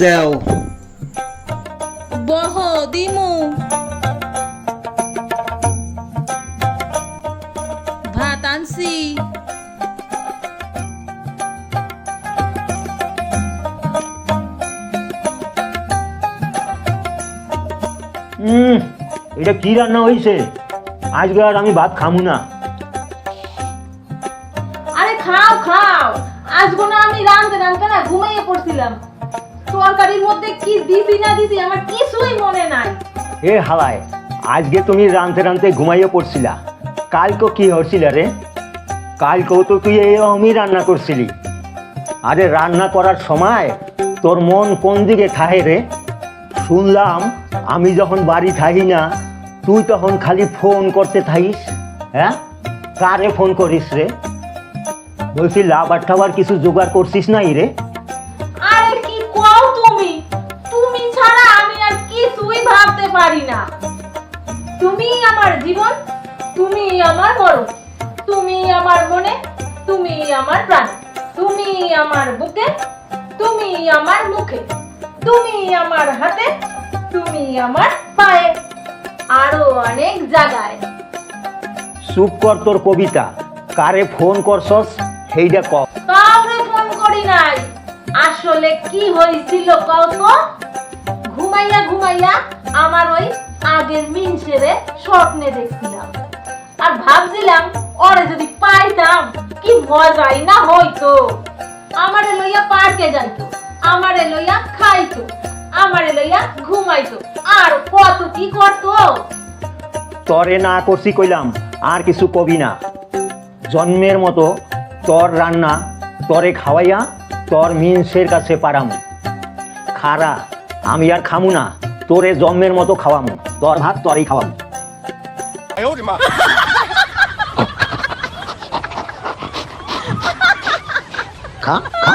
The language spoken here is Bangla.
দেও। বহ দিমু। ভাত আনছি। এটা কি রান্না হয়েছে? আজকে আর আমি ভাত খামু না। আরে খাও খাও, আজকে না আমি রাঁধতে রাঁধতে না ঘুমাইয়ে পড়ছিলাম। তরকারির মধ্যে কি দিছি না দিছি আমার কিছুই মনে নাই। এ হালায়, আজকে তুমি রাঁধতে রাঁধতে ঘুমাইয়ে পড়ছিলা, কালকে কি হচ্ছিল রে? কালকেও তো তুই আমি রান্না করছিলি। আরে রান্না করার সময় তোর মন কোন দিকে থাহে রে? শুনলাম আমি যখন বাড়ি থাকি না তুই তখন খালি ফোন করতে থাকিস। হ্যাঁ, কারে ফোন করিস রে? বলছি লাবার টাবার কিছু জোগাড় করছিস নাই রে? আরে কি কও তুমি? তুমি ছাড়া আমি আর কিছুই ভাবতে পারি না। তুমি আমার জীবন, তুমি আমার মরণ, তুমি আমার মনে, তুমি আমার প্রাণ, তুমি আমার বুকে, তুমি আমার মুখে, তুমি আমার হাতে, তুমি আমার পায়ে, আরো অনেক জায়গায়। চুপ কর তোর কবিতা। কারে ফোন করছস সেইটা ক। কাউরে ফোন করি নাই। আসলে কি হয়েছিল কও তো? ঘুমাইয়া ঘুমাইয়া আমার ওই আগের মিনসেরে স্বপ্নে দেখছিলাম, আর ভাবছিলাম ওরে যদি পাইতাম কি মজাই না হইতো। আমারে লইয়া পার্কে যাইতো, আমারে লইয়া খাইতো, আমারে লইয়া ঘুমাইতো, আর কত কি করতো। তরে না করছি কইলাম, আর কিছু কবি না। জন্মের মতো তোর রান্না তরে খাওয়াইয়া তোর মিনসের কাছে পারামু। খারা, আমি আর খামু না, তোরে জন্মের মতো খাওয়ামু। তোর ভাত তরেই খাওয়ামু। খা খা।